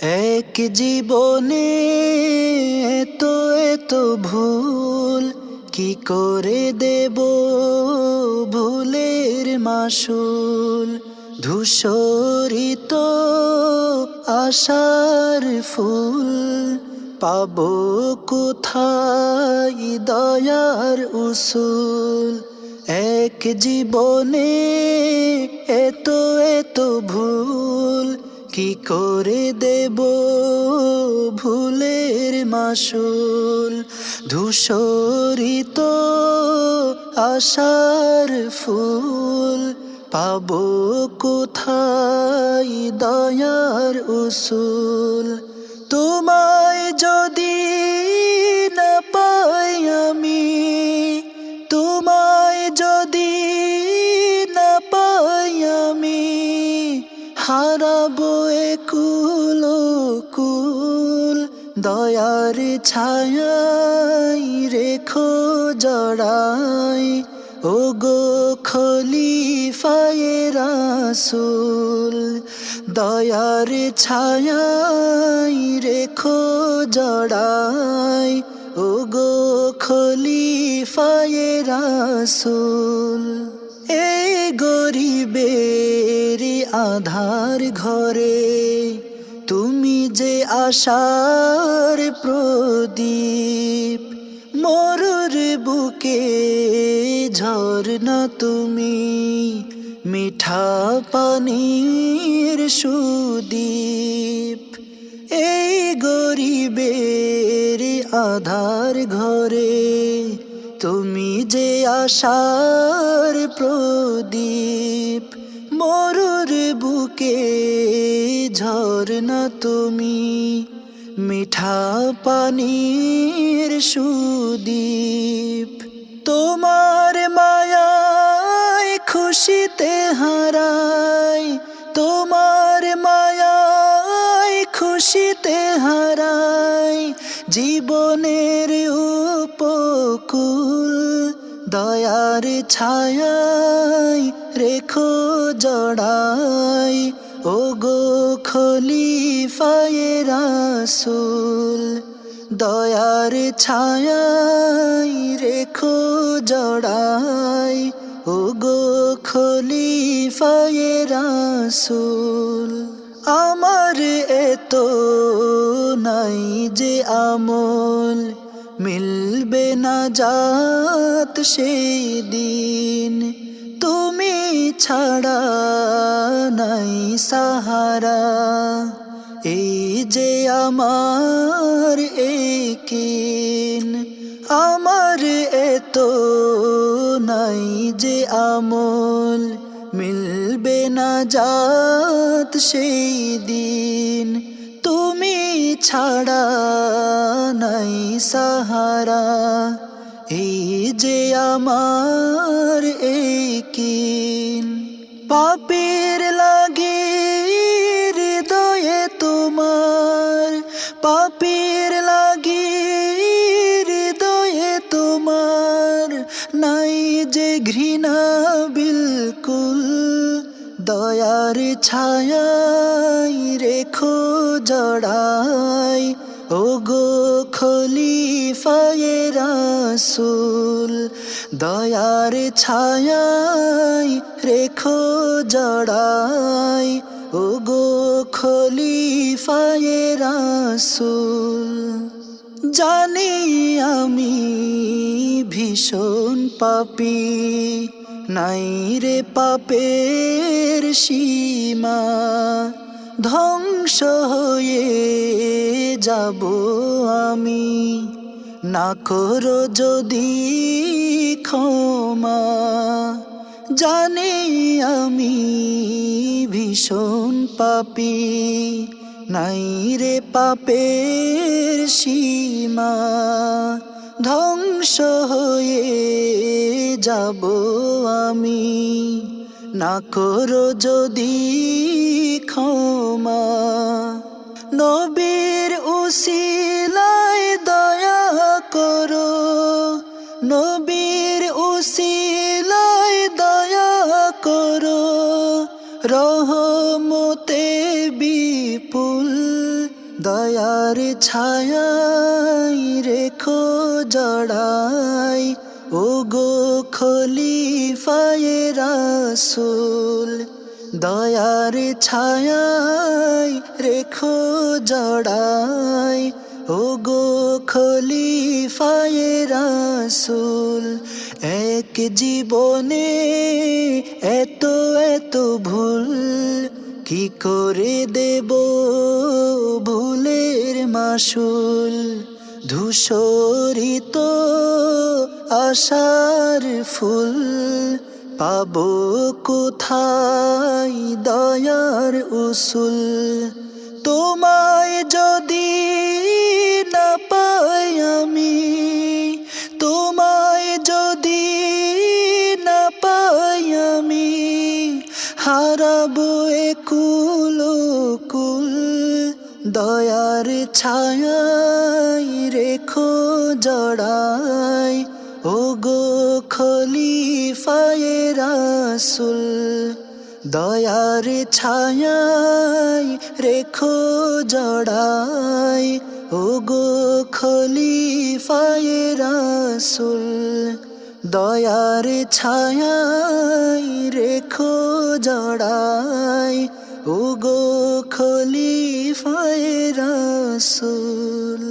এক জীবনে এত এত ভুল কি করে দেব ভুলের মাসুল। ধূসরিত আশার ফুল পাবো কোথায় দয়ার উসুল। এক জীবনে এত এত ভুল কি করে দেব ভুলের মাসুল। ধূসরিত আশার ফুল পাবো কোথায় দয়ার উসুল। তোমায় যদি না পাই আমি, তোমায় যদি না পাই আমি, হারাবো একুল কুল। দয়ার ছায়ায় রেখো জড়াই, ও গো খলিফায়ে রাসূল। দয়ার ছায়ায় রেখো জড়াই, ও গো খলিফায়ে রাসূল। এই গরিবের আধার ঘরে তুমি যে আশার প্রদীপ, মরুর বুকে ঝরনা তুমি, মিঠা পানির সুদীপ। এই গরিবের আধার ঘরে তুমি যে আশার প্রদীপ, মরুর বুকে ঝরনা তুমি, মিঠা পানির সুদীপ। তোমার মায়ায় খুশিতে হারাই, তোমার মায়ায় খুশিতে হারাই জীবনের উপকূল। দয়ার ছায়ায় রেখো জড়াই, ও গো খলিফায়ে রাসূল। দয়ার ছায়ায় রেখো জড়াই, ও গো খলিফায়ে রাসূল। আমার এত নাই যে আমল, মিলবে না জাত সেই দিন। তুমি ছাড়া নাই সাহারা, এই যে আমার একিন। আমার এত নাই যে আমল, মিলবে না জাত সেই দিন। তুমি ছাড়া নাই সাহারা, এই যে আমার একিন। পাপীর লাগি হৃদয়ে তোমার, পাপীর লাগি হৃদয়ে তোমার নাই যে ঘৃণা বিলকুল। দয়ার ছায়ায় রেখো জড়াই, ও গো খলিফায়ে রাসূল। দয়ার ছায়ায় রেখো জড়াই, ও গো খলিফায়ে রাসূল। জানি আমি ভীষণ পাপী, নাই রে পাপের সীমা। ধ্বংস হয়ে যাব আমি, না করো যদি ক্ষমা। জানি আমি ভীষণ পাপী, নাই রে পাপের সীমা। ধ্বংস হয়ে যাব আমি, না করো যদি ক্ষমা। নবীর উসিলায় দয়া করো, নবীর উসিলায় দয়া করো, রহমতে বিপুল দয়ার ছায়ায় রেখো জড়াই ও গো খলিফায়ে রাসূল দয়ার ছায়ায় রেখো জড়াই ও গো খলিফায়ে রাসূল এক জীবনে এত এত ভুল কি করে দেব ভুলের মাসুল ধূসরিত আশার ফুল পাবো কোথায় দয়ার উসুল তোমায় যদি না পাই আমি তোমায় যদি না পাই আমি হারাবো কুল কুল দয়ার ছায়ায় রেখো জড়াই ও গো খলিফায়ে রাসূল দয়ার ছায়ায় রেখো জড়াই ও গো খলিফায়ে রাসূল দয়ার ছায়ায় রেখো জড়াই ও গো খলিফায়ে রাসূল।